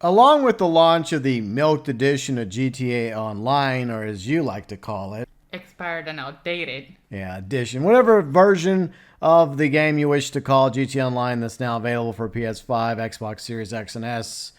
Along with the launch of the milked edition of GTA Online, or as you like to call it, Expired and outdated. yeah, edition, whatever version of the game you wish to call GTA Online that's now available for PS5, Xbox Series X and S,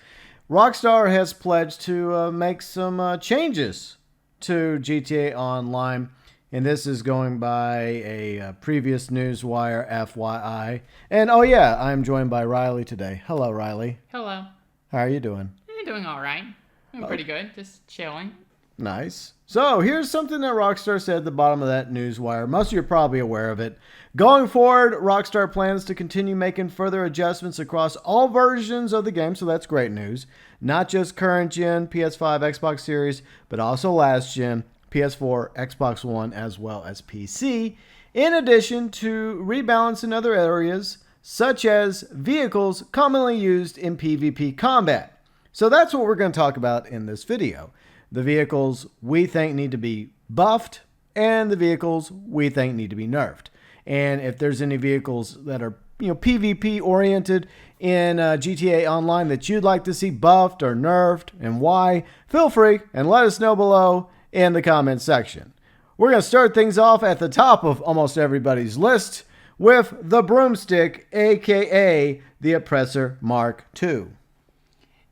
Rockstar has pledged to make some changes to GTA Online. And this is going by a previous Newswire FYI. And oh yeah, I'm joined by Riley today. Hello, Riley. Hello. How are you doing? I'm doing all right. I'm pretty good. Just chilling. Nice. So here's something that Rockstar said at the bottom of that Newswire. Most of you are probably aware of it. Going forward, Rockstar plans to continue making further adjustments across all versions of the game, so that's great news. Not just current gen, PS5, Xbox Series, but also last gen, PS4, Xbox One, as well as PC, in addition to rebalance in other areas, such as vehicles commonly used in PvP combat. So that's what we're going to talk about in this video. The vehicles we think need to be buffed, and the vehicles we think need to be nerfed. And if there's any vehicles that are PvP oriented in GTA Online that you'd like to see buffed or nerfed and why, feel free and let us know below in the comments section. We're going to start things off at the top of almost everybody's list with the broomstick, aka the Oppressor Mk II.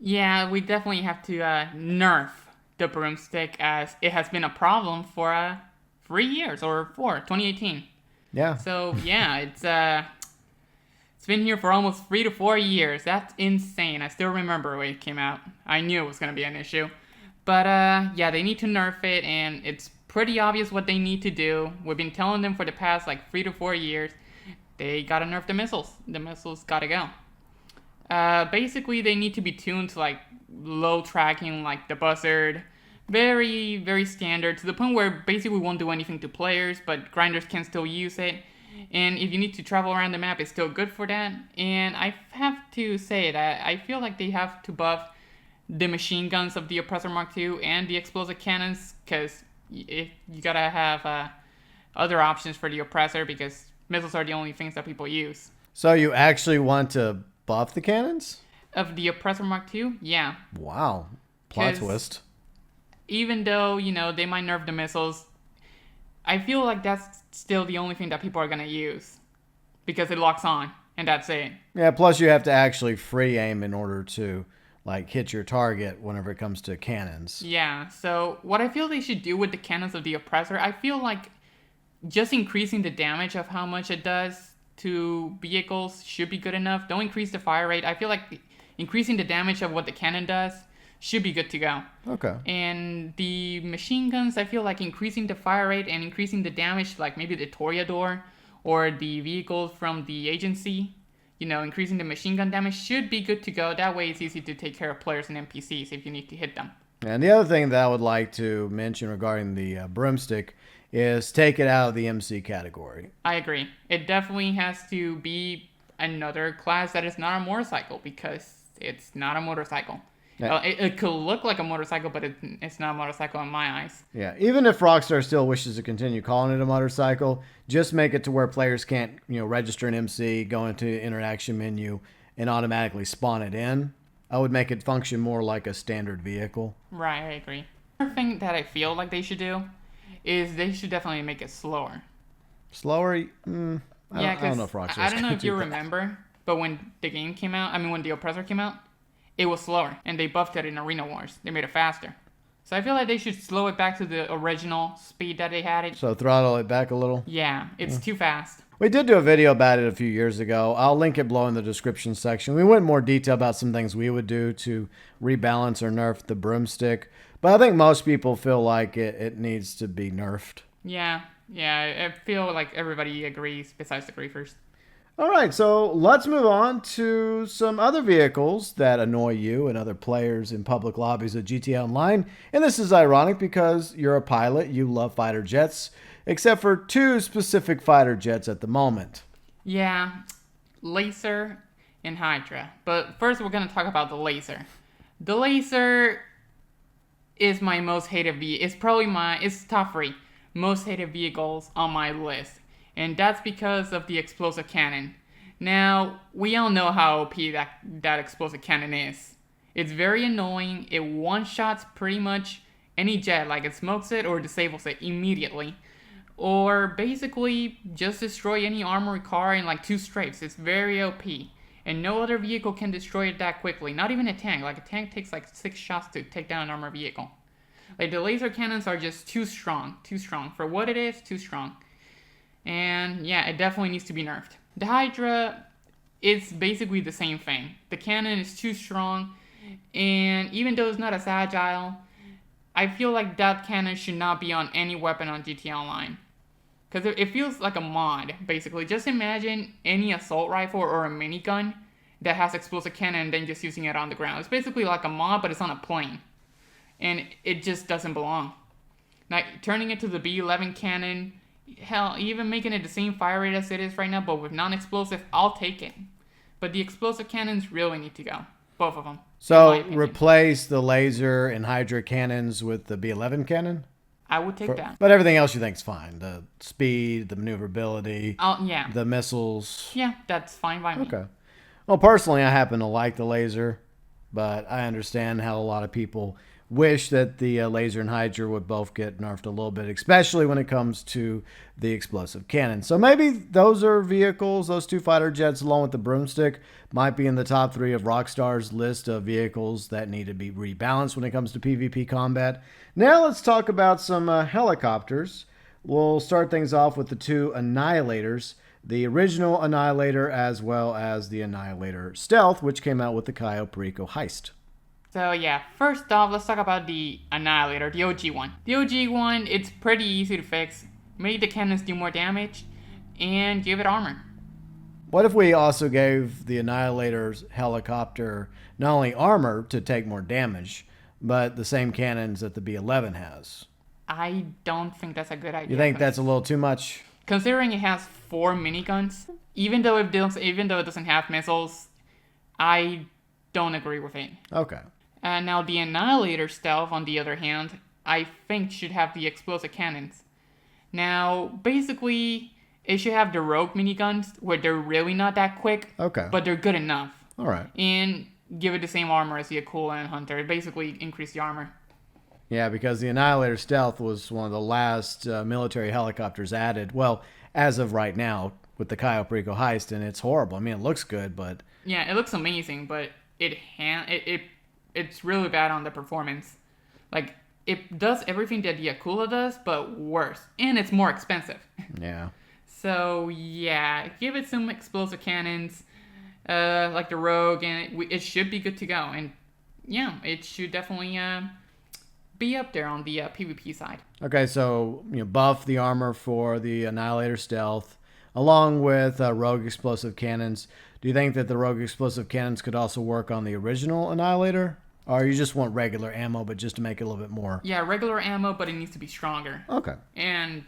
Yeah, we definitely have to nerf the broomstick, as it has been a problem for 3 years, or 2018. Yeah. So yeah, it's been here for almost 3 to 4 years. That's insane. I still remember when it came out. I knew it was going to be an issue. But yeah, they need to nerf it, and it's pretty obvious what they need to do. We've been telling them for the past 3 to 4 years. They gotta nerf the missiles. The missiles gotta go. Basically, they need to be tuned to low tracking, like the buzzard. Very, very standard, to the point where basically we won't do anything to players, but grinders can still use it. And if you need to travel around the map, it's still good for that. And I have to say that I feel like they have to buff the machine guns of the Oppressor Mk II and the explosive cannons, because you gotta have other options for the Oppressor, because missiles are the only things that people use. So you actually want to buff the cannons? Of the Oppressor Mk II? Yeah. Wow. Plot twist. Even though, they might nerf the missiles, I feel like that's still the only thing that people are gonna use, because it locks on, and that's it. Yeah, plus you have to actually free aim in order to hit your target whenever it comes to cannons. Yeah, so what I feel they should do with the cannons of the Oppressor, I feel like just increasing the damage of how much it does to vehicles should be good enough. Don't increase the fire rate. I feel like increasing the damage of what the cannon does should be good to go. Okay. And the machine guns, I feel like increasing the fire rate and increasing the damage, like maybe the Toreador or the vehicles from the agency, increasing the machine gun damage should be good to go. That way it's easy to take care of players and NPCs if you need to hit them. And the other thing that I would like to mention regarding the broomstick is take it out of the MC category. I agree. It definitely has to be another class that is not a motorcycle, because it's not a motorcycle. Yeah. It could look like a motorcycle, but it's not a motorcycle in my eyes. Yeah, even if Rockstar still wishes to continue calling it a motorcycle, just make it to where players can't, register an MC, go into the interaction menu, and automatically spawn it in. I would make it function more like a standard vehicle. Right, I agree. Another thing that I feel like they should do is they should definitely make it slower. Slower? I don't know if Rockstar. I don't know if you remember, but when the game came out, when the Oppressor came out, it was slower, and they buffed it in Arena Wars. They made it faster. So I feel like they should slow it back to the original speed that they had it. So throttle it back a little? Yeah, it's too fast. We did do a video about it a few years ago. I'll link it below in the description section. We went in more detail about some things we would do to rebalance or nerf the broomstick. But I think most people feel like it needs to be nerfed. Yeah, I feel like everybody agrees besides the griefers. All right, so let's move on to some other vehicles that annoy you and other players in public lobbies of GTA Online. And this is ironic because you're a pilot, you love fighter jets, except for 2 specific fighter jets at the moment. Yeah, Laser and Hydra. But first we're going to talk about the Laser. The Laser is my most hated vehicle. It's probably it's top 3 most hated vehicles on my list. And that's because of the explosive cannon. Now, we all know how OP that explosive cannon is. It's very annoying. It one-shots pretty much any jet, like it smokes it or disables it immediately. Or basically just destroy any armored car in like 2 strafes. It's very OP. And no other vehicle can destroy it that quickly. Not even a tank. Like a tank takes like 6 shots to take down an armored vehicle. Like the laser cannons are just too strong. Too strong. For what it is, too strong. And yeah, it definitely needs to be nerfed. The Hydra is basically the same thing. The cannon is too strong. And even though it's not as agile, I feel like that cannon should not be on any weapon on GTA Online. Because it feels like a mod, basically. Just imagine any assault rifle or a minigun that has explosive cannon and then just using it on the ground. It's basically like a mod, but it's on a plane. And it just doesn't belong. Like, turning it to the B11 cannon, hell, even making it the same fire rate as it is right now, but with non-explosive, I'll take it. But the explosive cannons really need to go. Both of them. So, replace the laser and Hydra cannons with the B11 cannon? I would take that. But everything else you think is fine. The speed, the maneuverability, yeah. the missiles. Yeah, that's fine by me. Okay. Well, personally, I happen to like the laser, but I understand how a lot of people wish that the laser and Hydra would both get nerfed a little bit, especially when it comes to the explosive cannon. So maybe those are vehicles, those 2 fighter jets along with the broomstick might be in the top 3 of Rockstar's list of vehicles that need to be rebalanced when it comes to PvP combat. Now let's talk about some helicopters. We'll start things off with the 2 Annihilators, the original Annihilator as well as the Annihilator Stealth, which came out with the Cayo Perico heist. So yeah, first off, let's talk about the Annihilator, the OG one. The OG one, it's pretty easy to fix. Make the cannons do more damage, and give it armor. What if we also gave the Annihilator's helicopter not only armor to take more damage, but the same cannons that the B11 has? I don't think that's a good idea. You think that's a little too much? Considering it has 4 miniguns, even though it doesn't have missiles, I don't agree with it. Okay. Now the Annihilator Stealth, on the other hand, I think should have the explosive cannons. Now, basically, it should have the rogue miniguns, where they're really not that quick, okay, but they're good enough. All right. And give it the same armor as the Akula and Hunter. Basically, increase the armor. Yeah, because the Annihilator Stealth was one of the last military helicopters added. Well, as of right now, with the Cayo Perico heist, and it's horrible. I mean, it looks good, but... Yeah, it looks amazing, but it's really bad on the performance. Like, it does everything that the Akula does, but worse. And it's more expensive. Yeah. So, yeah, give it some explosive cannons, like the Rogue, and it should be good to go. And, yeah, it should definitely be up there on the PvP side. Okay, so, buff the armor for the Annihilator Stealth, along with Rogue explosive cannons. Do you think that the Rogue explosive cannons could also work on the original Annihilator? Or you just want regular ammo, but just to make it a little bit more? Yeah, regular ammo, but it needs to be stronger. Okay. And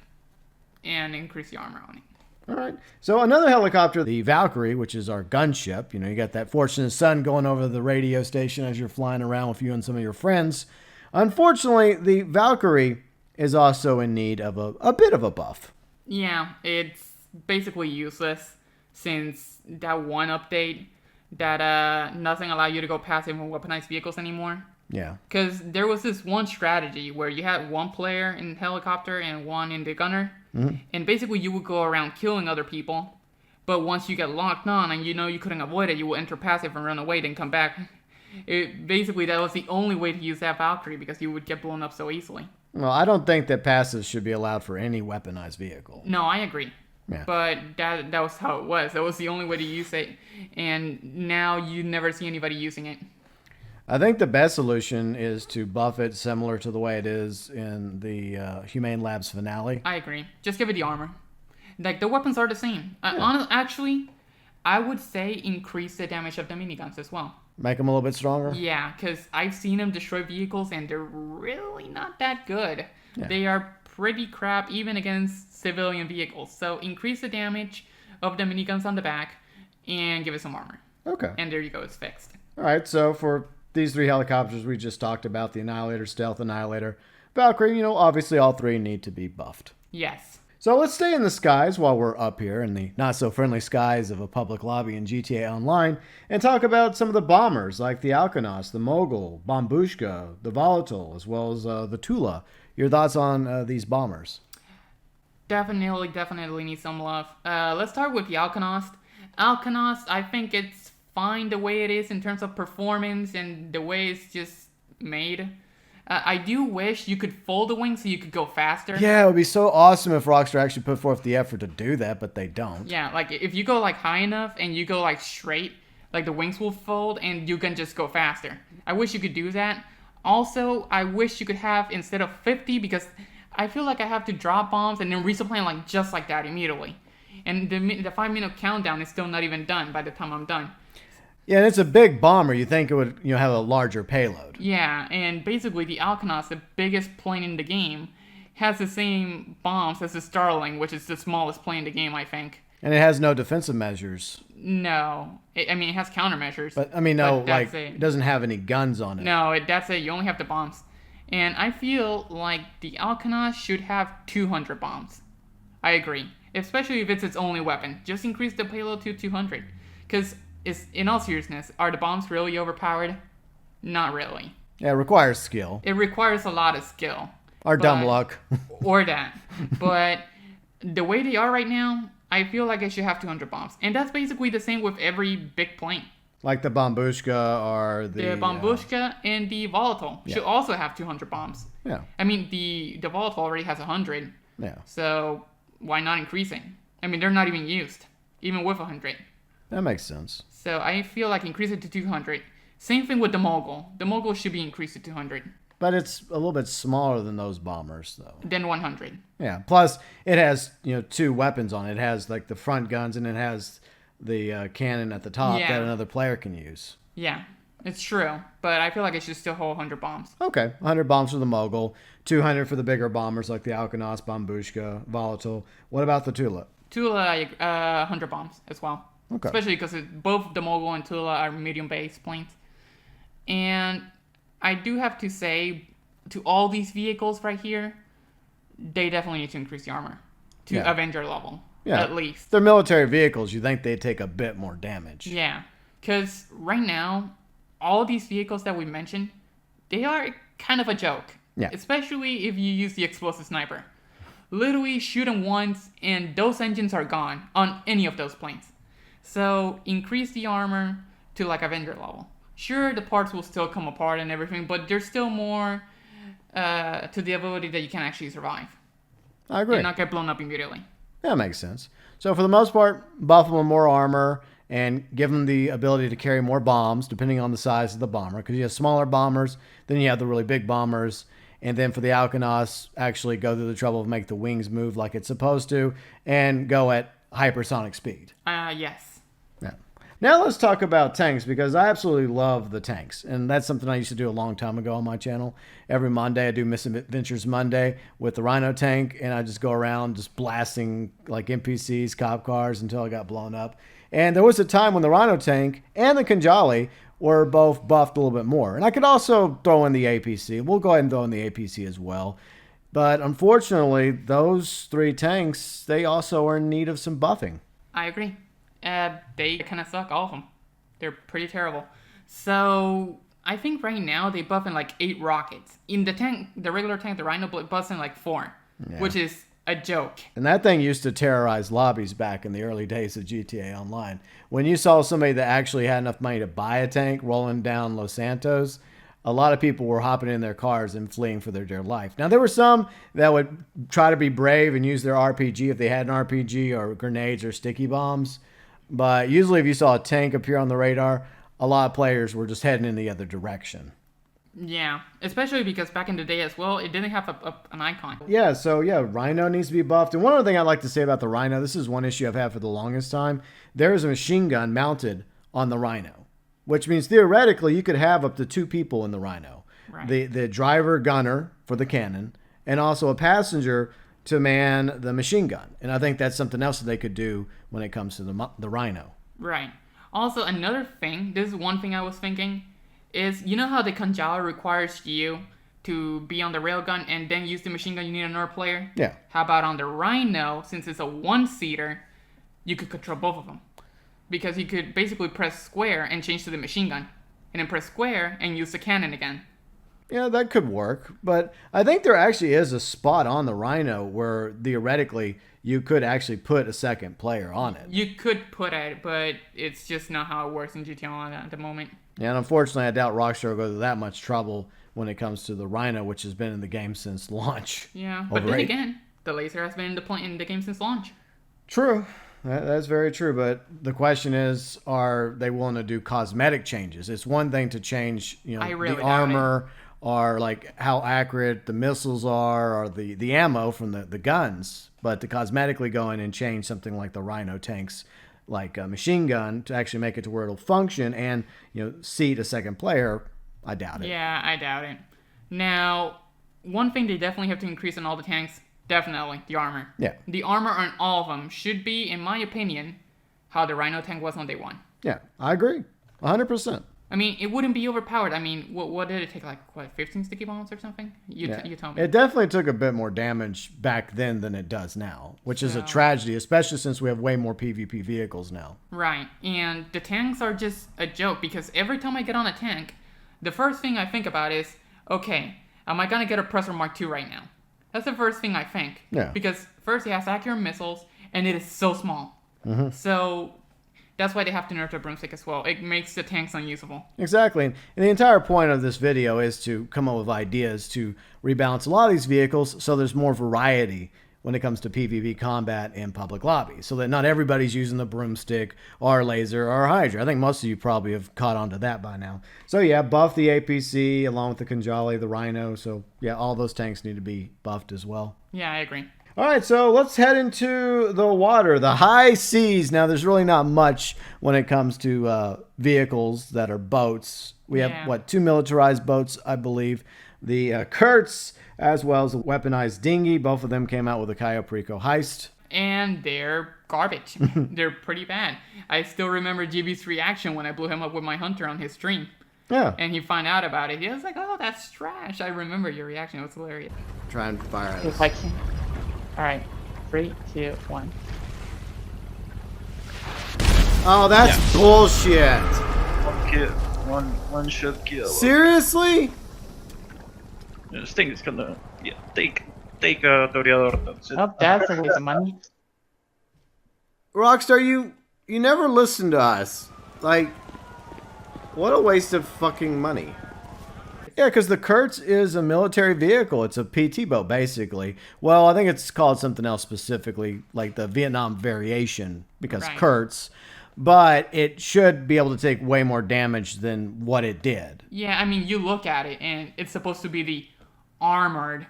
increase the armor on it. All right. So another helicopter, the Valkyrie, which is our gunship. You got that fortunate sun going over the radio station as you're flying around with you and some of your friends. Unfortunately, the Valkyrie is also in need of a bit of a buff. Yeah, it's basically useless since that one update that nothing allowed you to go passive in weaponized vehicles anymore. Yeah. Because there was this one strategy where you had one player in the helicopter and one in the gunner. Mm-hmm. And basically you would go around killing other people. But once you get locked on and you couldn't avoid it, you would enter passive and run away, then come back. Basically, that was the only way to use that Valkyrie because you would get blown up so easily. Well, I don't think that passives should be allowed for any weaponized vehicle. No, I agree. Yeah. But that was how it was. That was the only way to use it. And now you never see anybody using it. I think the best solution is to buff it similar to the way it is in the Humane Labs finale. I agree. Just give it the armor. Like, the weapons are the same. Yeah. Actually, I would say increase the damage of the miniguns as well. Make them a little bit stronger? Yeah, because I've seen them destroy vehicles, and they're really not that good. Yeah. They are pretty crap, even against civilian vehicles. So increase the damage of the miniguns on the back, and give it some armor. Okay. And there you go, it's fixed. All right, so for these 3 helicopters we just talked about, the Annihilator, Stealth, Annihilator, Valkyrie, obviously all 3 need to be buffed. Yes. So let's stay in the skies while we're up here in the not so friendly skies of a public lobby in GTA Online and talk about some of the bombers like the Alkanos, the Mogul, Bombushka, the Volatile, as well as the Tula. Your thoughts on these bombers? Definitely need some love. Let's start with the Alkanos. Alkanos, I think it's fine the way it is in terms of performance and the way it's just made. I do wish you could fold the wings so you could go faster. Yeah, it would be so awesome if Rockstar actually put forth the effort to do that, but they don't. Yeah, like if you go like high enough and you go like straight, like the wings will fold and you can just go faster. I wish you could do that. Also, I wish you could have instead of 50 because I feel like I have to drop bombs and then resupply like just like that immediately. And the 5-minute countdown is still not even done by the time I'm done. Yeah, and it's a big bomber. You think it would, have a larger payload. Yeah, and basically the Alkanos, the biggest plane in the game, has the same bombs as the Starling, which is the smallest plane in the game, I think. And it has no defensive measures. No. It has countermeasures. But, it doesn't have any guns on it. No, that's it. You only have the bombs. And I feel like the Alkanos should have 200 bombs. I agree. Especially if it's its only weapon. Just increase the payload to 200. Because, in all seriousness, are the bombs really overpowered? Not really. Yeah, it requires skill. It requires a lot of skill. Or dumb luck. Or that. But the way they are right now, I feel like I should have 200 bombs. And that's basically the same with every big plane. Like the Bombushka or the... The Bombushka and the Volatile should also have 200 bombs. Yeah. The Volatile already has 100. Yeah. So why not increasing? They're not even used, even with 100. That makes sense. So I feel like increase it to 200. Same thing with the Mogul. The Mogul should be increased to 200. But it's a little bit smaller than those bombers, though. Then 100. Yeah. Plus, it has, 2 weapons on it. It has, like, the front guns, and it has the cannon at the top that another player can use. Yeah, it's true. But I feel like it should still hold 100 bombs. Okay. 100 bombs for the Mogul. 200 for the bigger bombers like the Alkanos, Bombushka, Volatile. What about the Tula? Tula, 100 bombs as well. Okay. Especially because both the Mogul and Tula are medium-based planes. And I do have to say, to all these vehicles right here, they definitely need to increase the armor to Avenger level, at least. They're military vehicles. You think they'd take a bit more damage. Yeah, because right now, all these vehicles that we mentioned, they are kind of a joke. Yeah. Especially if you use the explosive sniper. Literally shoot them once, and those engines are gone on any of those planes. So increase the armor to like Avenger level. Sure, the parts will still come apart and everything, but there's still more to the ability that you can actually survive. I agree. And not get blown up immediately. That makes sense. So for the most part, buff them with more armor and give them the ability to carry more bombs, depending on the size of the bomber. Because you have smaller bombers, then you have the really big bombers. And then for the Alkanos, actually go through the trouble of make the wings move like it's supposed to and go at hypersonic speed. Yes. Yeah. Now let's talk about tanks, because I absolutely love the tanks. And that's something I used to do a long time ago on my channel. Every Monday, I do Misadventures Monday with the Rhino tank, and I just go around just blasting like NPCs, cop cars until I got blown up. And there was a time when the Rhino tank and the Kanjali were both buffed a little bit more. And I could also throw in the APC. We'll go ahead and throw in the APC as well. But unfortunately, those 3 tanks, they also are in need of some buffing. I agree. They kind of suck, all of them. They're pretty terrible. So I think right now they buff in like 8 rockets. In the tank, the regular tank, the Rhino buffs in like 4, which is a joke. And that thing used to terrorize lobbies back in the early days of GTA Online. When you saw somebody that actually had enough money to buy a tank rolling down Los Santos, a lot of people were hopping in their cars and fleeing for their dear life. Now, there were some that would try to be brave and use their RPG if they had an RPG, or grenades or sticky bombs. But usually if you saw a tank appear on the radar, a lot of players were just heading in the other direction. Yeah, especially because back in the day as well, it didn't have an icon. Yeah, so Rhino needs to be buffed. And one other thing I'd like to say about the Rhino, this is one issue I've had for the longest time. There is a machine gun mounted on the Rhino, which means theoretically you could have up to 2 people in the Rhino. Right. The driver gunner for the cannon, and also a passenger to man the machine gun. And I think that's something else that they could do when it comes to the Rhino. Right. Also, another thing, this is one thing I was thinking, is you know how the Kanjala requires you to be on the railgun and then use the machine gun, you need a Nerf player. Yeah. How about on the Rhino, since it's a one-seater, you could control both of them. Because you could basically press square and change to the machine gun. And then press square and use the cannon again. Yeah, that could work. But I think there actually is a spot on the Rhino where theoretically you could actually put a second player on it. You could put it, but it's just not how it works in GTA Online at the moment. Yeah, and unfortunately, I doubt Rockstar will go to that much trouble when it comes to the Rhino, which has been in the game since launch. Yeah, but then again, the laser has been in the game since launch. True. That's very true, but the question is, are they willing to do cosmetic changes? It's one thing to change, the armor or like how accurate the missiles are or the ammo from the guns, but to cosmetically go in and change something like the Rhino tanks, like a machine gun, to actually make it to where it'll function and seat a second player, I doubt it. Yeah, I doubt it. Now, one thing they definitely have to increase in all the tanks. Definitely, the armor. Yeah. The armor on all of them should be, in my opinion, how the Rhino tank was on day one. Yeah, I agree. 100%. I mean, it wouldn't be overpowered. I mean, what did it take, 15 sticky bombs or something? You told me. It definitely took a bit more damage back then than it does now, which is a tragedy, especially since we have way more PvP vehicles now. Right, and the tanks are just a joke, because every time I get on a tank, the first thing I think about is, okay, am I going to get Oppressor Mk II right now? That's the first thing I think. Yeah. Because first, it has accurate missiles, and it is so small. Mm-hmm. So that's why they have to nerf the broomstick as well. It makes the tanks unusable. Exactly. And the entire point of this video is to come up with ideas to rebalance a lot of these vehicles so there's more variety when it comes to PvP combat in public lobbies, so that not everybody's using the broomstick or laser or Hydra. I think most of you probably have caught on to that by now. So yeah, buff the APC along with the Kanjali, the Rhino. So yeah, all those tanks need to be buffed as well. Yeah, I agree. All right, so let's head into the water, the high seas. Now, there's really not much when it comes to vehicles that are boats. We have, 2 militarized boats, I believe. The Kurtz, as well as the weaponized dinghy. Both of them came out with a Cayo Perico heist. And they're garbage. They're pretty bad. I still remember GB's reaction when I blew him up with my hunter on his stream. Yeah. And he found out about it. He was like, oh, that's trash. I remember your reaction. It was hilarious. Try and fire at us. If I can. All right. 3, 2, 1. Oh, that's bullshit. One shot kill. Seriously? This thing is gonna take a Toreador. That's it. Oh, that's a waste of money. Rockstar, you never listen to us. Like, what a waste of fucking money. Yeah, because the Kurtz is a military vehicle. It's a PT boat, basically. Well, I think it's called something else specifically, like the Vietnam variation, because Kurtz. But it should be able to take way more damage than what it did. Yeah, I mean, you look at it, and it's supposed to be the armored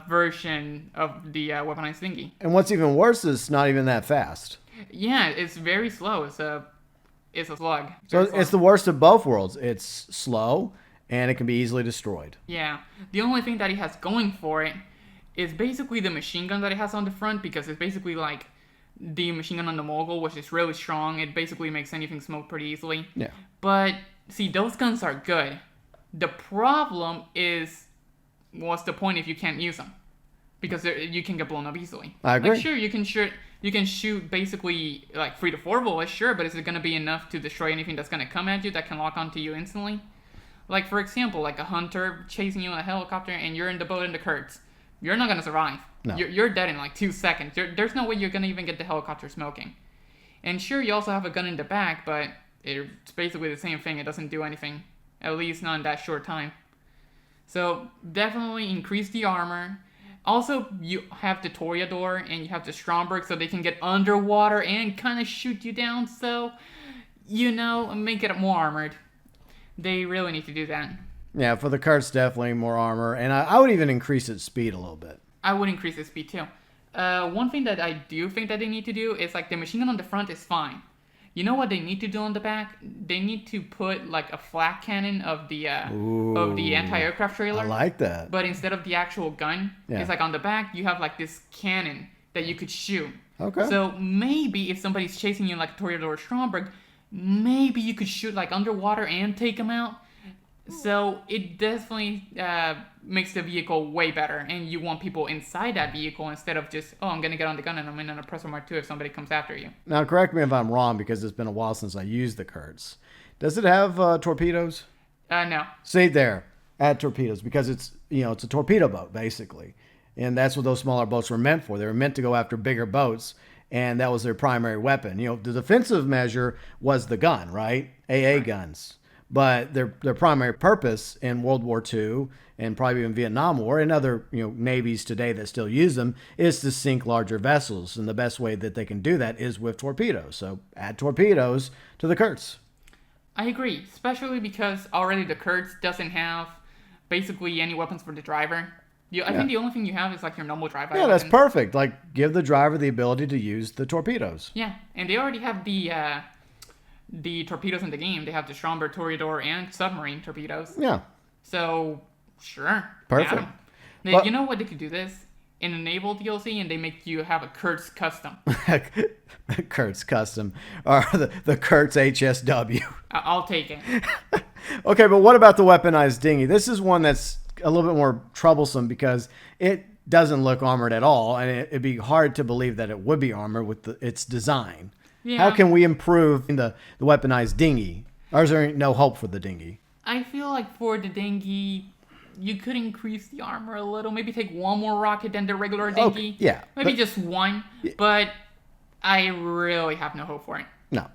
version of the weaponized dinghy. And what's even worse is it's not even that fast. Yeah, it's very slow. It's a slug. So it's the worst of both worlds. It's slow, and it can be easily destroyed. Yeah. The only thing that it has going for it is basically the machine gun that it has on the front, because it's basically like the machine gun on the Mogul, which is really strong. It basically makes anything smoke pretty easily. Yeah. But, see, those guns are good. The problem is, what's the point if you can't use them? Because you can get blown up easily. I agree. Like, sure, you can shoot basically like 3 to 4 bullets, sure, but is it going to be enough to destroy anything that's going to come at you that can lock onto you instantly? Like, for example, like a hunter chasing you in a helicopter and you're in the boat in the Kurtz. You're not going to survive. No. You're dead in like 2 seconds. There's no way you're going to even get the helicopter smoking. And sure, you also have a gun in the back, but it's basically the same thing. It doesn't do anything, at least not in that short time. So definitely increase the armor. Also, you have the Toreador and you have the Stromberg, so they can get underwater and kind of shoot you down. So, make it more armored. They really need to do that. Yeah, for the Kurtz, definitely more armor. And I would even increase its speed a little bit. I would increase its speed too. One thing that I do think that they need to do is, like, the machine gun on the front is fine. You know what they need to do on the back? They need to put like a flak cannon of the anti-aircraft trailer. I like that. But instead of the actual gun, it's like on the back you have like this cannon that you could shoot. Okay. So maybe if somebody's chasing you like a Toreador or Stromberg, maybe you could shoot like underwater and take them out. So it definitely makes the vehicle way better, and you want people inside that vehicle instead of just, oh, I'm going to get on the gun and I'm in an Oppressor Mk II if somebody comes after you. Now, correct me if I'm wrong, because it's been a while since I used the Kurtz. Does it have torpedoes? No. See there, add torpedoes, because it's a torpedo boat basically, and that's what those smaller boats were meant for. They were meant to go after bigger boats, and that was their primary weapon. The defensive measure was the gun, right? AA guns. But their primary purpose in World War II and probably in Vietnam War and other navies today that still use them is to sink larger vessels, and the best way that they can do that is with torpedoes. So add torpedoes to the Kurtz. I agree, especially because already the Kurtz doesn't have basically any weapons for the driver. I think the only thing you have is like your normal drive. Yeah, that's perfect. Like, give the driver the ability to use the torpedoes. Yeah, and they already have the torpedoes in the game. They have the Stromberg Toreador and submarine torpedoes. Yeah. So, sure. Perfect. But, you know what they could do this? In the Naval DLC, and they make you have a Kurtz custom. Kurtz custom. Or the Kurtz HSW. I'll take it. Okay, but what about the weaponized dinghy? This is one that's a little bit more troublesome because it doesn't look armored at all, and it'd be hard to believe that it would be armored with its design. Yeah. How can we improve the weaponized dinghy? Or is there no hope for the dinghy? I feel like for the dinghy, you could increase the armor a little. Maybe take one more rocket than the regular dinghy. Yeah. Maybe just one. Yeah. But I really have no hope for it. No.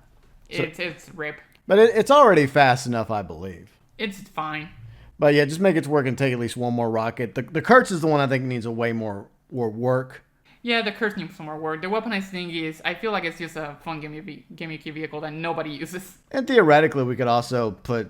It's rip. But it's already fast enough, I believe. It's fine. But yeah, just make it to work and take at least one more rocket. The Kurtz is the one I think needs a way more work. Yeah, the Kurtz needs some more work. The weaponized dinghy I feel like it's just a fun gimmicky vehicle that nobody uses. And theoretically, we could also put,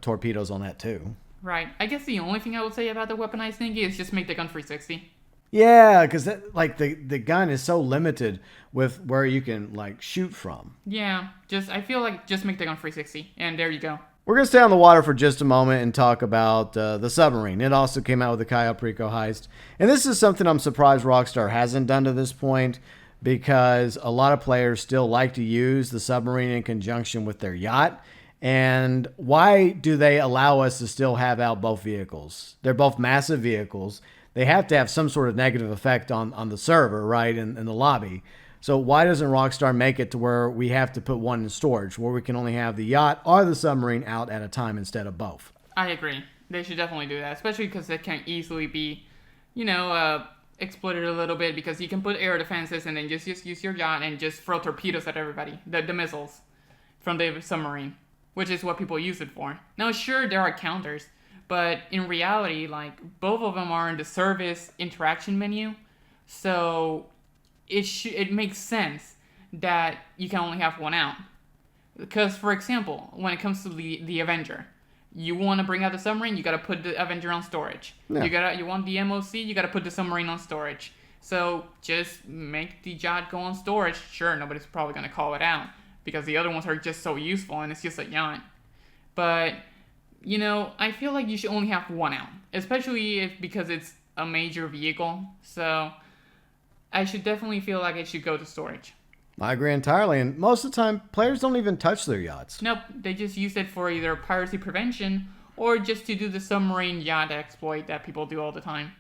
torpedoes on that too. Right. I guess the only thing I would say about the weaponized dinghy is just make the gun 360. Yeah, because the gun is so limited with where you can shoot from. Yeah, I feel like just make the gun 360, and there you go. We're going to stay on the water for just a moment and talk about the submarine. It also came out with the Cayo Perico heist. And this is something I'm surprised Rockstar hasn't done to this point, because a lot of players still like to use the submarine in conjunction with their yacht. And why do they allow us to still have out both vehicles? They're both massive vehicles. They have to have some sort of negative effect on the server, right, in the lobby. So why doesn't Rockstar make it to where we have to put one in storage, where we can only have the yacht or the submarine out at a time instead of both? I agree. They should definitely do that, especially because it can easily be, exploited a little bit, because you can put air defenses and then just use your yacht and just throw torpedoes at everybody, the missiles from the submarine, which is what people use it for. Now, sure, there are counters, but in reality, both of them are in the service interaction menu, so it makes sense that you can only have one out. Because, for example, when it comes to the Avenger, you want to bring out the submarine, you got to put the Avenger on storage. Yeah. You want the MOC, you got to put the submarine on storage. So just make the yacht go on storage. Sure, nobody's probably going to call it out, because the other ones are just so useful and it's just a yacht. But, I feel like you should only have one out, especially because it's a major vehicle. So I should definitely feel like it should go to storage. I agree entirely, and most of the time, players don't even touch their yachts. Nope, they just use it for either piracy prevention or just to do the submarine yacht exploit that people do all the time.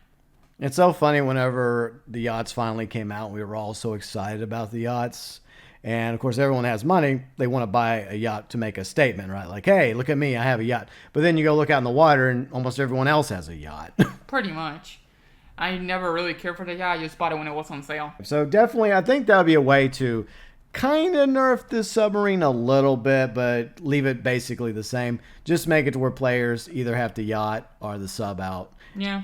It's so funny whenever the yachts finally came out, we were all so excited about the yachts. And, of course, everyone has money. They want to buy a yacht to make a statement, right? Like, hey, look at me, I have a yacht. But then you go look out in the water, and almost everyone else has a yacht. Pretty much. I never really cared for the yacht. I just bought it when it was on sale. So definitely, I think that would be a way to kind of nerf this submarine a little bit, but leave it basically the same. Just make it to where players either have the yacht or the sub out. Yeah,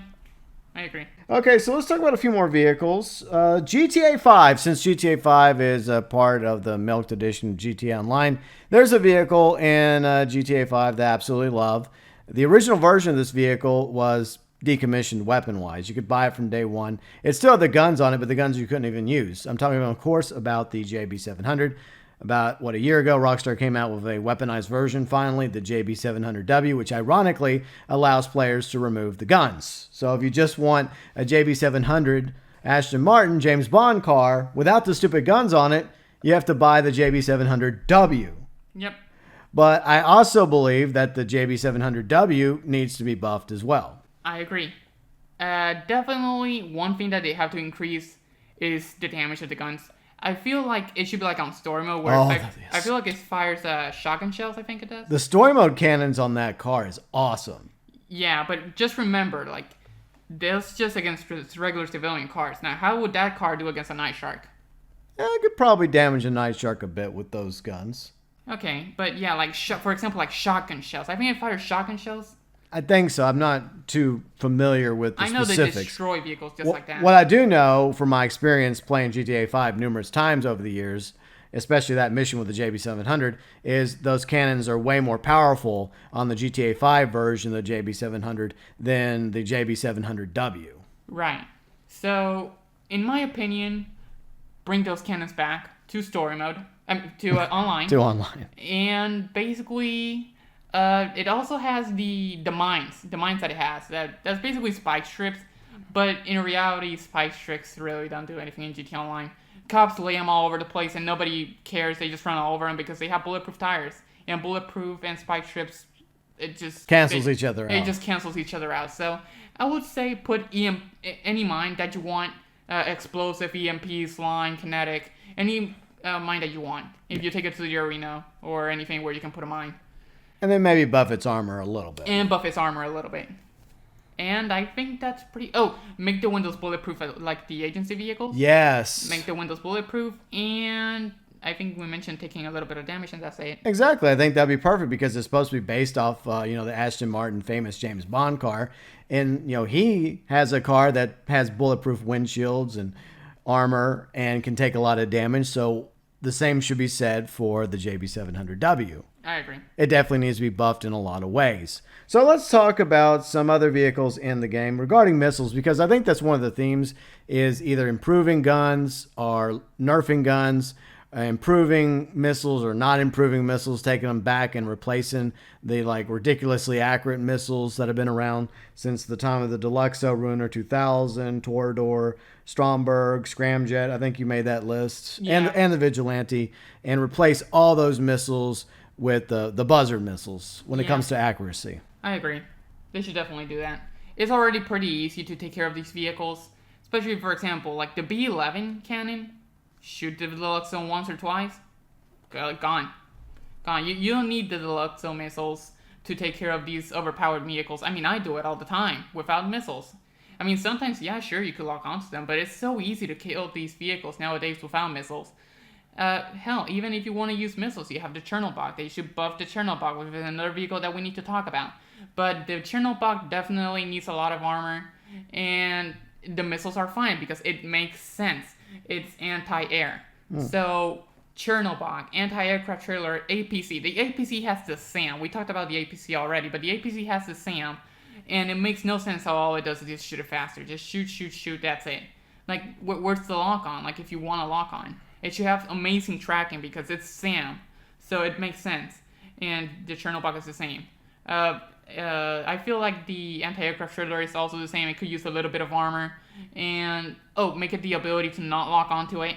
I agree. Okay, so let's talk about a few more vehicles. GTA 5, since GTA 5 is a part of the Milked Edition of GTA Online, there's a vehicle in GTA 5 that I absolutely love. The original version of this vehicle was decommissioned weapon-wise. You could buy it from day one. It still had the guns on it, but the guns you couldn't even use. I'm talking, of course, about the JB700. About, a year ago, Rockstar came out with a weaponized version, finally, the JB700W, which ironically allows players to remove the guns. So if you just want a JB700 Aston Martin James Bond car without the stupid guns on it, you have to buy the JB700W. Yep. But I also believe that the JB700W needs to be buffed as well. I agree. Definitely one thing that they have to increase is the damage of the guns. I feel like it should be like on story mode where I feel like it fires shotgun shells, I think it does. The story mode cannons on that car is awesome. Yeah, but just remember, like, that's just against regular civilian cars. Now, how would that car do against a Night Shark? Yeah, I could probably damage a Night Shark a bit with those guns. Okay, but yeah, like, for example, like shotgun shells. I think it fires shotgun shells. I think so. I'm not too familiar with the specifics. I know they destroy vehicles just like that. What I do know from my experience playing GTA 5 numerous times over the years, especially that mission with the JB700, is those cannons are way more powerful on the GTA 5 version of the JB700 than the JB700W. Right. So, in my opinion, bring those cannons back to story mode, to online. To online. And basically... it also has the mines that it has. That's basically spike strips, but in reality, spike strips really don't do anything in GTA Online. Cops lay them all over the place, and nobody cares. They just run all over them because they have bulletproof tires, and bulletproof and spike strips, it just cancels each other out. It just cancels each other out. So I would say put any mine that you want, explosive, EMP, slime, kinetic, any mine that you want. If you take it to the arena or anything where you can put a mine. And then maybe buff its armor a little bit. And buff its armor a little bit. And I think that's pretty... Oh, make the windows bulletproof like the agency vehicles. Yes. Make the windows bulletproof. And I think we mentioned taking a little bit of damage, and that's it. Exactly. I think that'd be perfect because it's supposed to be based off, the Aston Martin famous James Bond car. And, he has a car that has bulletproof windshields and armor and can take a lot of damage. So the same should be said for the JB700W. I agree. It definitely needs to be buffed in a lot of ways. So let's talk about some other vehicles in the game regarding missiles, because I think that's one of the themes is either improving guns or nerfing guns, improving missiles or not improving missiles, taking them back and replacing the ridiculously accurate missiles that have been around since the time of the Deluxo, Ruiner 2000, Torador, Stromberg, Scramjet. I think you made that list. Yeah. And the Vigilante, and replace all those missiles with the buzzard missiles when it comes to accuracy. I agree. They should definitely do that. It's already pretty easy to take care of these vehicles, especially, for example, like the B11 cannon. Shoot the Deluxo once or twice, gone. You don't need the Deluxo missiles to take care of these overpowered vehicles. I mean, I do it all the time without missiles. I mean, sometimes, yeah, sure, you could lock onto them, but it's so easy to kill these vehicles nowadays without missiles. Hell, even if you want to use missiles, you have the Chernobog. They should buff the Chernobog, which is another vehicle that we need to talk about. But the Chernobog definitely needs a lot of armor, and the missiles are fine because it makes sense. It's anti-air. So, Chernobog, anti-aircraft trailer, APC. The APC has the SAM. We talked about the APC already, but the APC has the SAM, and it makes no sense how all it does is just shoot it faster. Just shoot, that's it. Like, where's the lock-on? Like, if you want a lock-on. It should have amazing tracking because it's SAM, so it makes sense. And the Chernobog is the same. I feel like the anti-aircraft trailer is also the same. It could use a little bit of armor. And, make it the ability to not lock onto it.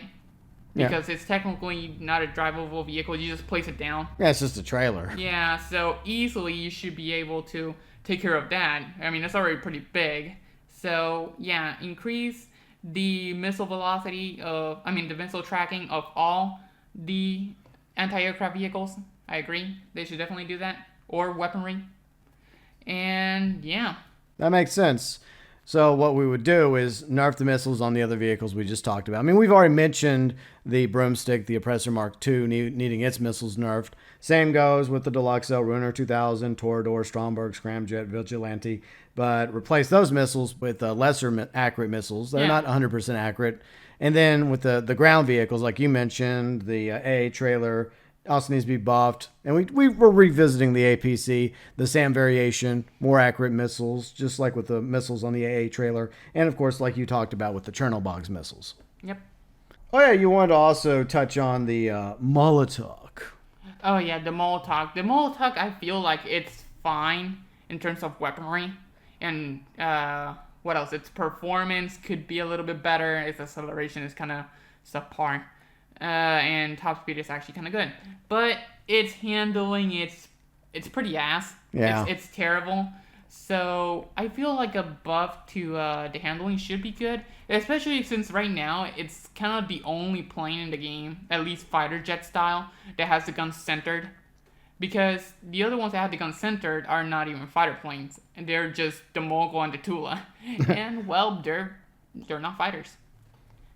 Because it's technically not a drivable vehicle. You just place it down. Yeah, it's just a trailer. Yeah, so easily you should be able to take care of that. I mean, it's already pretty big. So, yeah, increase the missile velocity the missile tracking of all the anti-aircraft vehicles. I agree. They should definitely do that. Or weaponry. And, yeah. That makes sense. So what we would do is nerf the missiles on the other vehicles we just talked about. I mean, we've already mentioned the Broomstick, the Oppressor Mk II, needing its missiles nerfed. Same goes with the Deluxo, Ruiner 2000, Torador, Stromberg, Scramjet, Vigilante. But replace those missiles with lesser accurate missiles. They're not 100% accurate. And then with the ground vehicles, like you mentioned, the AA trailer also needs to be buffed. And we were revisiting the APC, the SAM variation, more accurate missiles, just like with the missiles on the AA trailer. And, of course, like you talked about with the Chernobog's missiles. Yep. Oh, yeah, you wanted to also touch on the Molotok. Oh, yeah, the Molotok. The Molotok, I feel like it's fine in terms of weaponry. And what else? Its performance could be a little bit better. Its acceleration is kind of subpar. And top speed is actually kind of good. But its handling, it's pretty ass. Yeah. It's terrible. So I feel like a buff to the handling should be good, especially since right now it's kind of the only plane in the game, at least fighter jet style, that has the gun centered. Because the other ones that have the gun centered are not even fighter planes, and they're just the Mogul and the Tula, and well, they're not fighters.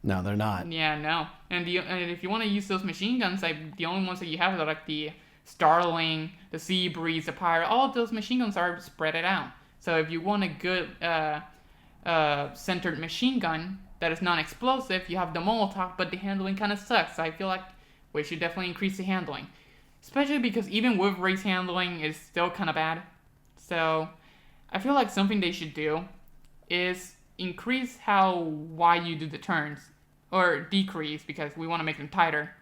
No, they're not. Yeah, no. And if you want to use those machine guns, like the only ones that you have are like the Starling, the Sea Breeze, the Pirate. All of those machine guns are spread it out. So if you want a good centered machine gun that is non-explosive, you have the Molotok, but the handling kind of sucks. So I feel like we should definitely increase the handling, especially because even with race handling, it's still kind of bad. So I feel like something they should do is increase how wide you do the turns, or decrease because we want to make them tighter,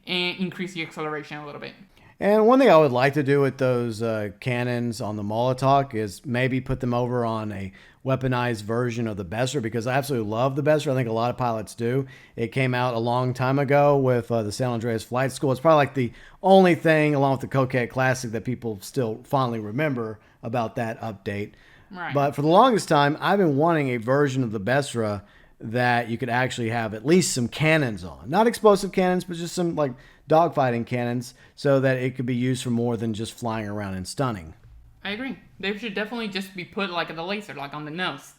and increase the acceleration a little bit. And one thing I would like to do with those cannons on the Molotok is maybe put them over on a weaponized version of the Besra, because I absolutely love the Besra. I think a lot of pilots do. It came out a long time ago with the San Andreas Flight School. It's probably like the only thing, along with the Coquette Classic, that people still fondly remember about that update. Right. But for the longest time, I've been wanting a version of the Besra that you could actually have at least some cannons on. Not explosive cannons, but just some like dogfighting cannons, so that it could be used for more than just flying around and stunning. I agree. They should definitely just be put like the laser, like on the nose,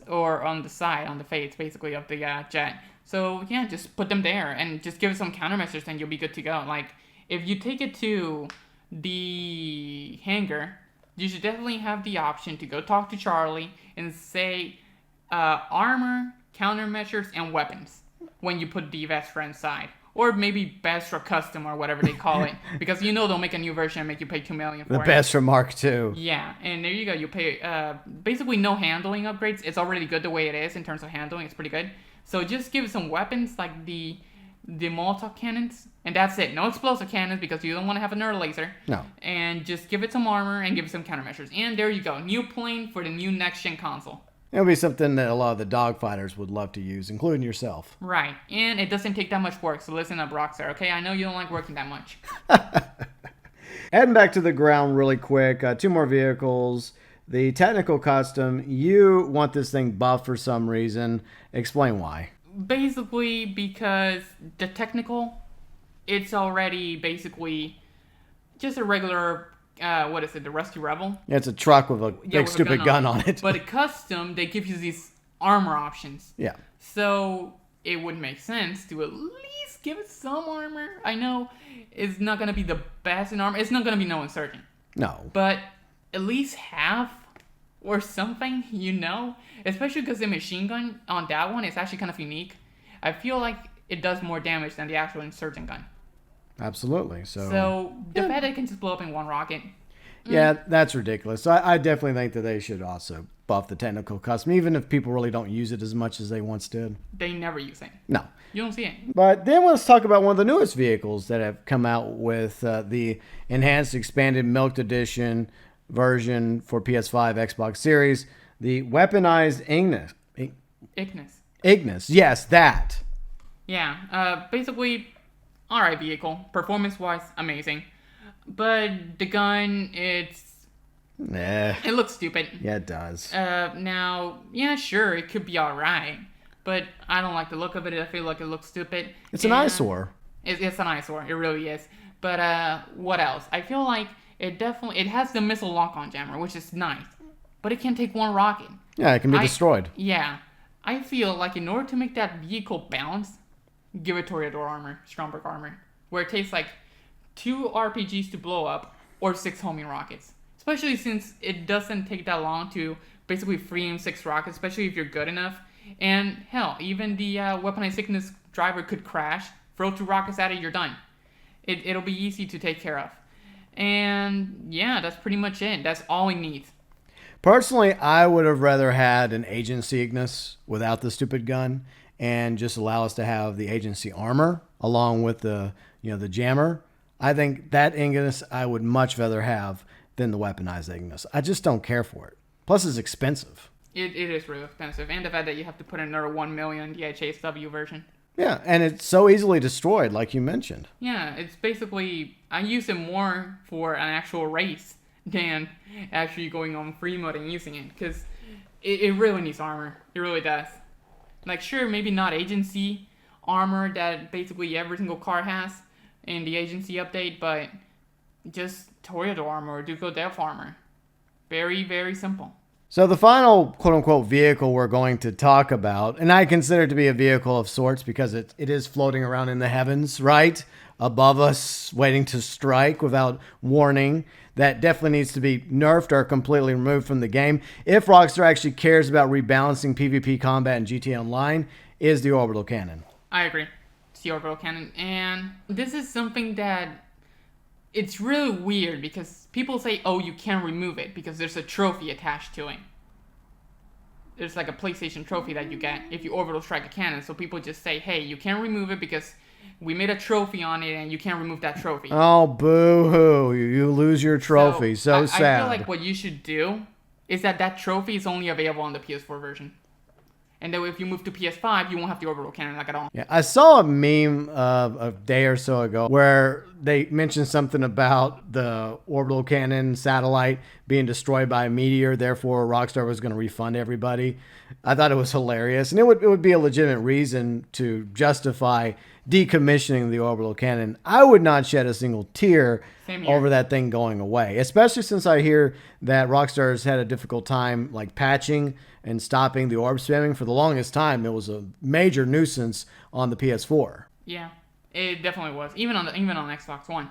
or on the side, on the face, basically, of the jet. So yeah, just put them there and just give it some countermeasures, and you'll be good to go. Like if you take it to the hangar, you should definitely have the option to go talk to Charlie and say armor, countermeasures, and weapons when you put the Besra inside. Or maybe Besra Custom or whatever they call it. Because they'll make a new version and make you pay $2 million for The it. Besra Mark II. Yeah, and there you go. You pay basically no handling upgrades. It's already good the way it is in terms of handling. It's pretty good. So just give it some weapons like the Molotok cannons, and that's it. No explosive cannons because you don't want to have a Nerf laser. No. And just give it some armor and give it some countermeasures. And there you go. New plane for the new next-gen console. It'll be something that a lot of the dogfighters would love to use, including yourself. Right. And it doesn't take that much work, so listen up, Rockstar, okay? I know you don't like working that much. Heading back to the ground really quick, 2 more vehicles. The technical custom, you want this thing buffed for some reason. Explain why. Basically, because the technical, it's already basically just a regular, the Rusty Rebel? Yeah, it's a truck with a big stupid gun on it. But a custom, they give you these armor options. Yeah. So it would make sense to at least give it some armor. I know it's not going to be the best in armor. It's not going to be no insurgent. No. But at least half or something, Especially because the machine gun on that one is actually kind of unique. I feel like it does more damage than the actual insurgent gun. Absolutely. So the fact that it can just blow up in one rocket. Yeah, that's ridiculous. So I definitely think that they should also buff the technical custom, even if people really don't use it as much as they once did. They never use it. No. You don't see it. But then let's talk about one of the newest vehicles that have come out with the enhanced, expanded, milked edition version for PS5, Xbox Series, the weaponized Ignis. Ignis. Yes, that. Yeah, basically, alright vehicle. Performance-wise, amazing. But the gun, it looks stupid. Yeah, it does. Now, yeah, sure, it could be alright. But I don't like the look of it. I feel like it looks stupid. It's an eyesore. It's an eyesore. It really is. But what else? I feel like it has the missile lock-on jammer, which is nice. But it can take one rocket. Yeah, it can be destroyed. Yeah. I feel like in order to make that vehicle balance, give it Toreador armor, Stromberg armor, where it takes like 2 RPGs to blow up or 6 homing rockets. Especially since it doesn't take that long to basically free him 6 rockets, especially if you're good enough. And hell, even the weaponized Ignis driver could crash, throw 2 rockets at it, you're done. It'll be easy to take care of. And yeah, that's pretty much it. That's all we need. Personally, I would have rather had an agency Ignis without the stupid gun and just allow us to have the agency armor along with the jammer. I think that Ignis I would much rather have than the weaponized Ignis. I just don't care for it. Plus, it's expensive. It is really expensive. And the fact that you have to put another $1 million in the HSW version. Yeah, and it's so easily destroyed, like you mentioned. Yeah, it's basically, I use it more for an actual race than actually going on free mode and using it, because it really needs armor. It really does. Like, sure, maybe not agency armor that basically every single car has in the agency update, but just Toyota armor or Duco Def armor. Very, very simple. So the final quote-unquote vehicle we're going to talk about, and I consider it to be a vehicle of sorts because it is floating around in the heavens, right? Above us, waiting to strike without warning. That definitely needs to be nerfed or completely removed from the game. If Rockstar actually cares about rebalancing PvP combat in GTA Online, is the Orbital Cannon. I agree. It's the Orbital Cannon. And this is something that it's really weird because people say, oh, you can't remove it because there's a trophy attached to it. There's like a PlayStation trophy that you get if you orbital strike a cannon. So people just say, hey, you can't remove it because we made a trophy on it and you can't remove that trophy. Oh, boo-hoo. You lose your trophy. So sad. I feel like what you should do is that trophy is only available on the PS4 version. And then if you move to PS5, you won't have the orbital cannon like at all. Yeah, I saw a meme a day or so ago where they mentioned something about the orbital cannon satellite being destroyed by a meteor. Therefore, Rockstar was going to refund everybody. I thought it was hilarious. And it would be a legitimate reason to justify decommissioning the orbital cannon. I would not shed a single tear over that thing going away, especially since I hear that Rockstar has had a difficult time like patching and stopping the orb spamming. For the longest time, it was a major nuisance on the PS4. Yeah, it definitely was. Even on Xbox One,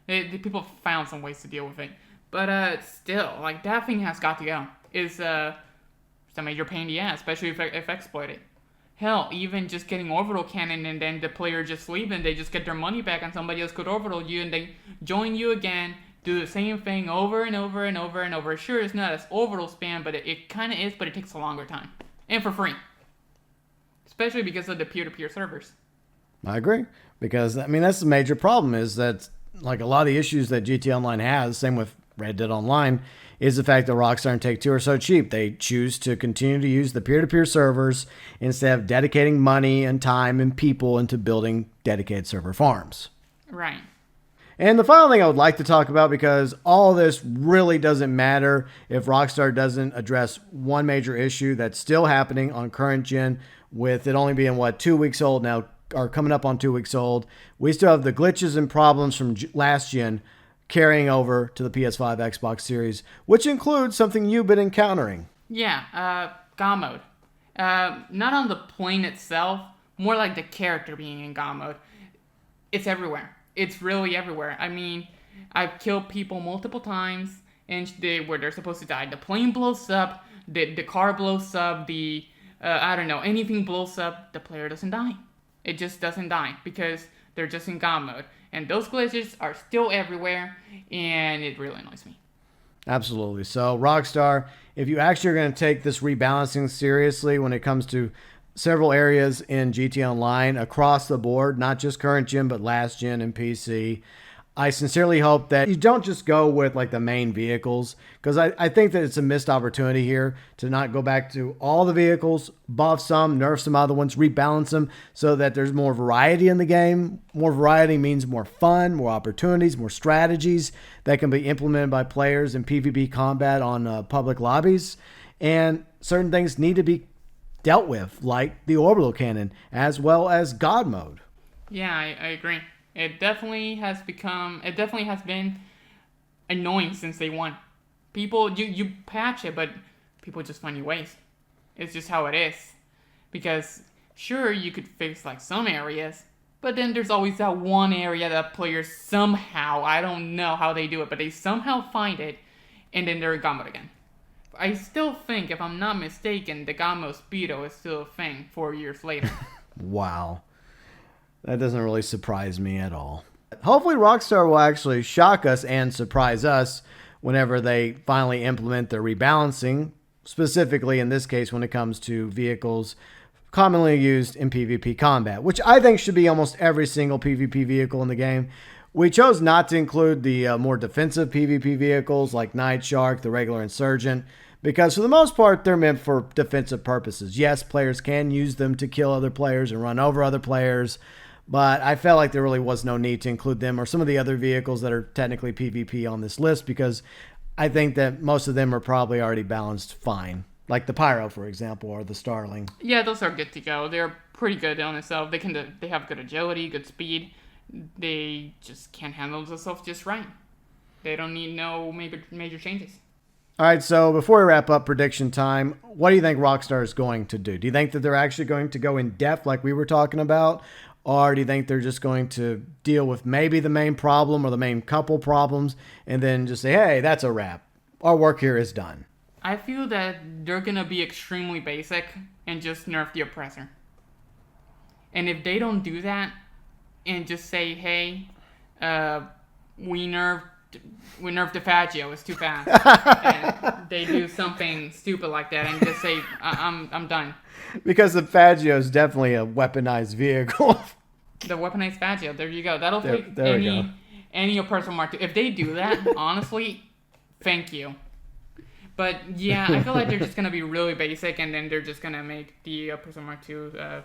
people found some ways to deal with it. But still, like that thing has got to go. It's a major pain in the ass, especially if exploited. Hell, even just getting orbital cannon and then the player just leave and they just get their money back and somebody else could orbital you and they join you again, do the same thing over and over and over and over. Sure, it's not as orbital spam, but it kind of is, but it takes a longer time. And for free. Especially because of the peer-to-peer servers. I agree. Because, I mean, that's the major problem is that, like, a lot of the issues that GTA Online has, same with Red Dead Online, is the fact that Rockstar and Take-Two are so cheap. They choose to continue to use the peer-to-peer servers instead of dedicating money and time and people into building dedicated server farms. Right. And the final thing I would like to talk about, because all this really doesn't matter if Rockstar doesn't address one major issue that's still happening on current gen, with it only being, 2 weeks old now, or coming up on 2 weeks old. We still have the glitches and problems from last gen carrying over to the PS5, Xbox Series, which includes something you've been encountering. Yeah, Godmode. Not on the plane itself, more like the character being in Godmode. It's everywhere. It's really everywhere. I mean, I've killed people multiple times and where they're supposed to die. The plane blows up, the car blows up, anything blows up, the player doesn't die. It just doesn't die because they're just in God mode. And those glitches are still everywhere, and it really annoys me. Absolutely. So, Rockstar, if you actually are going to take this rebalancing seriously when it comes to several areas in GTA Online across the board, not just current gen, but last gen and PC, I sincerely hope that you don't just go with like the main vehicles, because I think that it's a missed opportunity here to not go back to all the vehicles, buff some, nerf some other ones, rebalance them so that there's more variety in the game. More variety means more fun, more opportunities, more strategies that can be implemented by players in PvP combat on public lobbies. And certain things need to be dealt with, like the orbital cannon, as well as God mode. Yeah, I agree. It definitely has been annoying since day one. People, you patch it, but people just find new ways. It's just how it is. Because, sure, you could fix like some areas, but then there's always that one area that players somehow, I don't know how they do it, but they somehow find it, and then they're in God mode again. I still think, if I'm not mistaken, the God mode Speedo is still a thing 4 years later. Wow. That doesn't really surprise me at all. Hopefully Rockstar will actually shock us and surprise us whenever they finally implement their rebalancing, specifically in this case when it comes to vehicles commonly used in PvP combat, which I think should be almost every single PvP vehicle in the game. We chose not to include the more defensive PvP vehicles like Night Shark, the regular Insurgent, Because for the most part, they're meant for defensive purposes. Yes, players can use them to kill other players and run over other players, but I felt like there really was no need to include them or some of the other vehicles that are technically PvP on this list, because I think that most of them are probably already balanced fine. Like the Pyro, for example, or the Starling. Yeah, those are good to go. They're pretty good on themselves. They have good agility, good speed. They just can't handle themselves just right. They don't need no major changes. All right, so before we wrap up prediction time, what do you think Rockstar is going to do? Do you think that they're actually going to go in depth like we were talking about? Or do you think they're just going to deal with maybe the main problem or the main couple problems and then just say, hey, that's a wrap. Our work here is done. I feel that they're going to be extremely basic and just nerf the Oppressor. And if they don't do that and just say, hey, we nerfed the Faggio, it's too fast. And they do something stupid like that and just say, I'm done. Because the Faggio is definitely a weaponized vehicle. The weaponized Faggio, there you go. That'll take there any Oppressor Mk II. If they do that, honestly, thank you. But yeah, I feel like they're just going to be really basic, and then they're just going to make the Oppressor Mk II a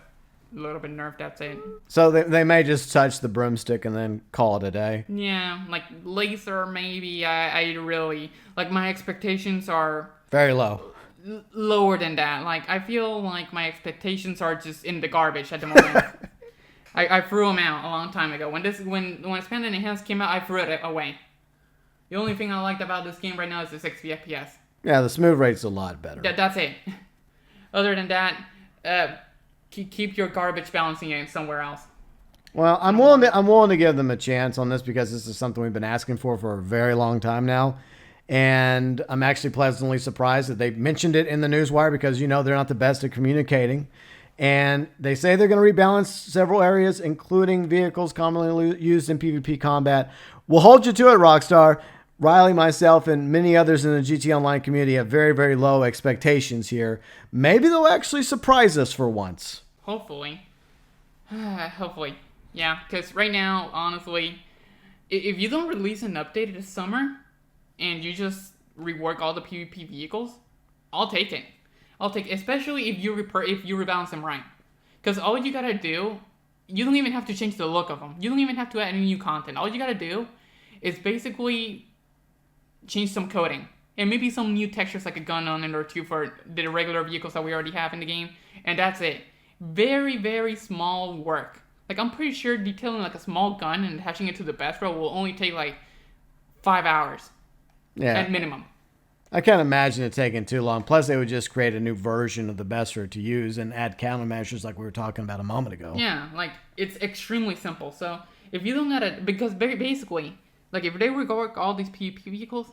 little bit nerfed, that's it. So they may just touch the broomstick and then call it a day. Yeah, like laser maybe. I really, like, my expectations are very low. Lower than that. Like, I feel like my expectations are just in the garbage at the moment. I threw them out a long time ago. When Expanded Enhanced came out, I threw it away. The only thing I liked about this game right now is the 60 FPS. Yeah, the smooth rate's a lot better. That's it. Other than that, keep your garbage balancing game somewhere else. Well, I'm willing to give them a chance on this because this is something we've been asking for a very long time now. And I'm actually pleasantly surprised that they mentioned it in the newswire because, they're not the best at communicating. And they say they're going to rebalance several areas, including vehicles commonly used in PvP combat. We'll hold you to it, Rockstar. Riley, myself, and many others in the GT Online community have very, very low expectations here. Maybe they'll actually surprise us for once. Hopefully. Hopefully. Yeah, because right now, honestly, if you don't release an update this summer, and you just rework all the PvP vehicles, I'll take it. Especially if you rebalance them right. Because all you gotta do, you don't even have to change the look of them. You don't even have to add any new content. All you gotta do is basically change some coding. And maybe some new textures like a gun on it or two for the regular vehicles that we already have in the game. And that's it. Very, very small work. Like, I'm pretty sure detailing like a small gun and attaching it to the Besra will only take like 5 hours. Yeah. At minimum. I can't imagine it taking too long. Plus, they would just create a new version of the Besra to use and add countermeasures like we were talking about a moment ago. Yeah, like, it's extremely simple. So, if you don't know that, because basically, like, if they rework all these PvP vehicles,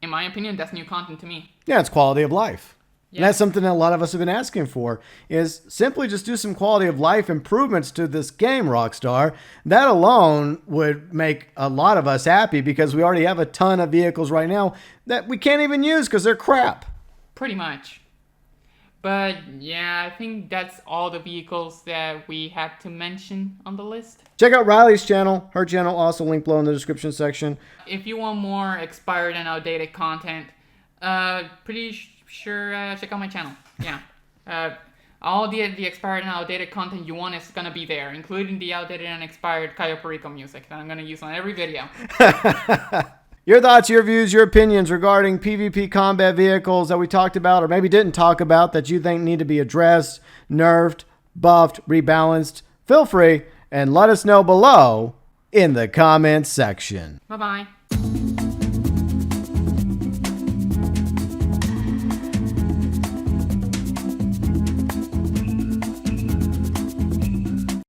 in my opinion, that's new content to me. Yeah, it's quality of life. Yeah. And that's something that a lot of us have been asking for, is simply just do some quality of life improvements to this game, Rockstar. That alone would make a lot of us happy because we already have a ton of vehicles right now that we can't even use because they're crap. Pretty much. But yeah, I think that's all the vehicles that we had to mention on the list. Check out Riley's channel. Her channel also linked below in the description section. If you want more expired and outdated content, pretty sure check out my channel. Yeah. All the expired and outdated content you want is gonna be there, including the outdated and expired Cayo Perico music that I'm gonna use on every video. Your thoughts, your views, your opinions regarding PvP combat vehicles that we talked about or maybe didn't talk about that you think need to be addressed, nerfed, buffed, rebalanced, feel free and let us know below in the comments section. Bye-bye.